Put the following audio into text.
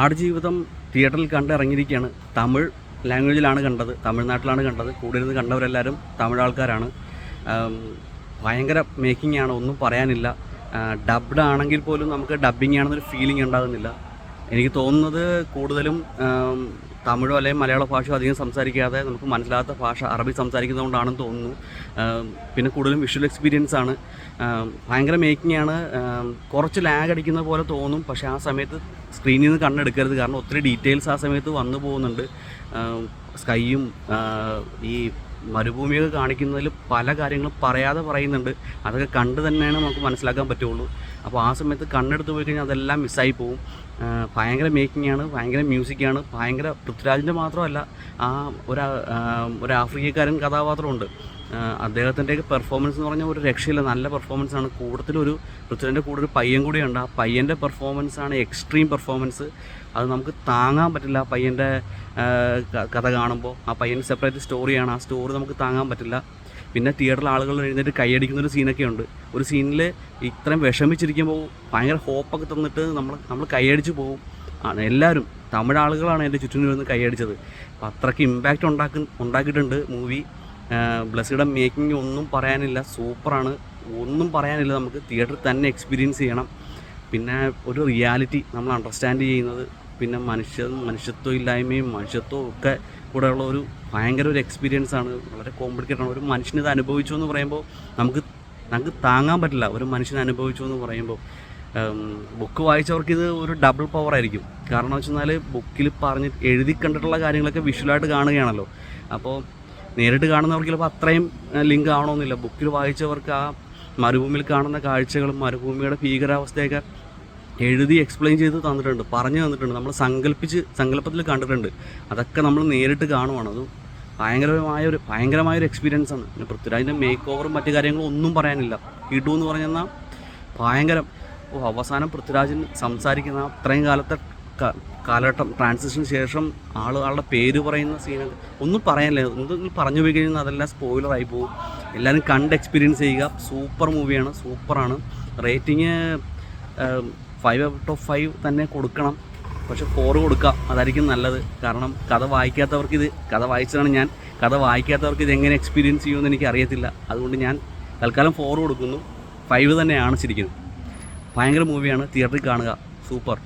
ആടുജീവിതം തിയേറ്ററിൽ കണ്ടിറങ്ങിയിരിക്കുകയാണ്. തമിഴ് ലാംഗ്വേജിലാണ് കണ്ടത്, തമിഴ്നാട്ടിലാണ് കണ്ടത്. കൂടുതൽ കണ്ടവരെല്ലാവരും തമിഴ് ആൾക്കാരാണ്. ഭയങ്കര മേക്കിംഗ് ആണ്, ഒന്നും പറയാനില്ല. ഡബ്ഡ് ആണെങ്കിൽ പോലും നമുക്ക് ഡബ്ബിംഗ് ആണെന്നൊരു ഫീലിംഗ് ഉണ്ടാകുന്നില്ല. എനിക്ക് തോന്നുന്നത് കൂടുതലും തമിഴോ അല്ലെങ്കിൽ മലയാള ഭാഷ അധികം സംസാരിക്കാതെ നമുക്ക് മനസ്സിലാത്ത ഭാഷ അറബി സംസാരിക്കുന്നതുകൊണ്ടാണെന്ന് തോന്നുന്നു. പിന്നെ കൂടുതലും വിഷ്വൽ എക്സ്പീരിയൻസ് ആണ്. ഭയങ്കര മേക്കിംഗ് ആണ്. കുറച്ച് ലാഗ് അടിക്കുന്ന പോലെ തോന്നും, പക്ഷേ ആ സമയത്ത് സ്ക്രീനിൽ നിന്ന് കണ്ണെടുക്കരുത്. കാരണം ഒത്തിരി ഡീറ്റെയിൽസ് ആ സമയത്ത് വന്നു പോകുന്നുണ്ട്. സ്കൈയും ഈ മരുഭൂമിയൊക്കെ കാണിക്കുന്നതിൽ പല കാര്യങ്ങളും പറയാതെ പറയുന്നുണ്ട്. അതൊക്കെ കണ്ട് തന്നെയാണ് നമുക്ക് മനസ്സിലാക്കാൻ പറ്റുള്ളൂ. അപ്പോൾ ആ സമയത്ത് കണ്ണെടുത്ത് പോയി കഴിഞ്ഞാൽ അതെല്ലാം മിസ്സായി പോവും. ഭയങ്കര മേക്കിംഗ് ആണ്, ഭയങ്കര മ്യൂസിക്കാണ്, ഭയങ്കര പൃഥ്വിരാജിൻ്റെ മാത്രമല്ല, ആ ഒരു ആഫ്രിക്കക്കാരൻ കഥാപാത്രമുണ്ട്. അദ്ദേഹത്തിൻ്റെയൊക്കെ പെർഫോമൻസ് എന്ന് പറഞ്ഞാൽ ഒരു രക്ഷയില്ല, നല്ല പെർഫോമൻസാണ്. കൂട്ടത്തിലൊരു പൃഥ്വിരാജിൻ്റെ കൂടെ ഒരു പയ്യൻ കൂടിയുണ്ട്. ആ പയ്യൻ്റെ പെർഫോമൻസാണ് എക്സ്ട്രീം പെർഫോമൻസ്. അത് നമുക്ക് താങ്ങാൻ പറ്റില്ല. ആ പയ്യൻ്റെ കഥ കാണുമ്പോൾ ആ പയ്യൻ്റെ സെപ്പറേറ്റ് സ്റ്റോറിയാണ്, ആ സ്റ്റോറി നമുക്ക് താങ്ങാൻ പറ്റില്ല. പിന്നെ തിയേറ്ററിൽ ആളുകൾ എഴുന്നേറ്റ് കൈയടിക്കുന്നൊരു സീനൊക്കെ ഉണ്ട്. ഒരു സീനിൽ ഇത്രയും വിഷമിച്ചിരിക്കുമ്പോൾ ഭയങ്കര ഹോപ്പൊക്കെ തന്നിട്ട് നമ്മൾ കൈയടിച്ച് പോകും. എല്ലാവരും തമിഴ് ആളുകളാണ് എൻ്റെ ചുറ്റിനും വന്ന് കൈയടിച്ചത്. അപ്പം അത്രയ്ക്ക് ഇമ്പാക്റ്റ് ഉണ്ടാക്കിയിട്ടുണ്ട് മൂവി. ബ്ലസ്സിയുടെ മേക്കിംഗ് ഒന്നും പറയാനില്ല, സൂപ്പറാണ്. ഒന്നും പറയാനില്ല, നമുക്ക് തിയേറ്ററിൽ തന്നെ എക്സ്പീരിയൻസ് ചെയ്യണം. പിന്നെ ഒരു റിയാലിറ്റി നമ്മൾ അണ്ടർസ്റ്റാൻഡ് ചെയ്യുന്നത്, പിന്നെ മനുഷ്യത്വം ഇല്ലായ്മയും മനുഷ്യത്വവും ഒക്കെ കൂടെയുള്ള ഒരു ഭയങ്കര ഒരു എക്സ്പീരിയൻസ് ആണ്. വളരെ കോംപ്ലിക്കേറ്റഡ് ആണ്. ഒരു മനുഷ്യനിത് അനുഭവിച്ചു എന്ന് പറയുമ്പോൾ നമുക്ക് താങ്ങാൻ പറ്റില്ല. ഒരു മനുഷ്യൻ അനുഭവിച്ചു എന്ന് പറയുമ്പോൾ ബുക്ക് വായിച്ചവർക്ക് ഇത് ഒരു ഡബിൾ പവർ ആയിരിക്കും. കാരണം വെച്ച് കഴിഞ്ഞാൽ ബുക്കിൽ എഴുതി കണ്ടിട്ടുള്ള കാര്യങ്ങളൊക്കെ വിഷ്വലായിട്ട് കാണുകയാണല്ലോ. അപ്പോൾ നേരിട്ട് കാണുന്നവർക്ക് ചിലപ്പോൾ അത്രയും ലിങ്ക് ആവണമെന്നില്ല. ബുക്കിൽ വായിച്ചവർക്ക് ആ മരുഭൂമിയിൽ കാണുന്ന കാഴ്ചകളും മരുഭൂമിയുടെ ഭീകരാവസ്ഥയൊക്കെ എഴുതി എക്സ്പ്ലെയിൻ ചെയ്ത് തന്നിട്ടുണ്ട്, പറഞ്ഞു തന്നിട്ടുണ്ട്. നമ്മൾ സങ്കല്പത്തിൽ കണ്ടിട്ടുണ്ട്. അതൊക്കെ നമ്മൾ നേരിട്ട് കാണുവാണ്. അത് ഭയങ്കരമായൊരു എക്സ്പീരിയൻസ് ആണ്. പിന്നെ പൃഥ്വിരാജിൻ്റെ മേക്ക് ഓവറും മറ്റു കാര്യങ്ങളും ഒന്നും പറയാനില്ല. കിടു എന്ന് പറഞ്ഞാൽ ഭയങ്കരം. അവസാനം പൃഥ്വിരാജിന് സംസാരിക്കുന്ന അത്രയും കാലഘട്ടം ട്രാൻസിഷന് ശേഷം ആളുടെ പേര് പറയുന്ന സീനൊക്കെ ഒന്നും പറയാനില്ല. എന്തെങ്കിലും പറഞ്ഞു പോയി കഴിഞ്ഞാൽ അതെല്ലാം സ്പോയിലറായി പോകും. എല്ലാവരും കണ്ട് എക്സ്പീരിയൻസ് ചെയ്യുക. സൂപ്പർ മൂവിയാണ്, സൂപ്പറാണ്. റേറ്റിംഗ് 5/5 തന്നെ കൊടുക്കണം, പക്ഷെ 4 കൊടുക്കാം, അതായിരിക്കും നല്ലത്. കാരണം കഥ വായിച്ചതാണ് ഞാൻ. കഥ വായിക്കാത്തവർക്ക് ഇതെങ്ങനെ എക്സ്പീരിയൻസ് ചെയ്യുമെന്ന് എനിക്ക് അറിയത്തില്ല. അതുകൊണ്ട് ഞാൻ തൽക്കാലം 4 കൊടുക്കുന്നു. 5 തന്നെയാണ് ശരിക്കും. ഭയങ്കര മൂവിയാണ്, തിയേറ്ററിൽ കാണുക. സൂപ്പർ.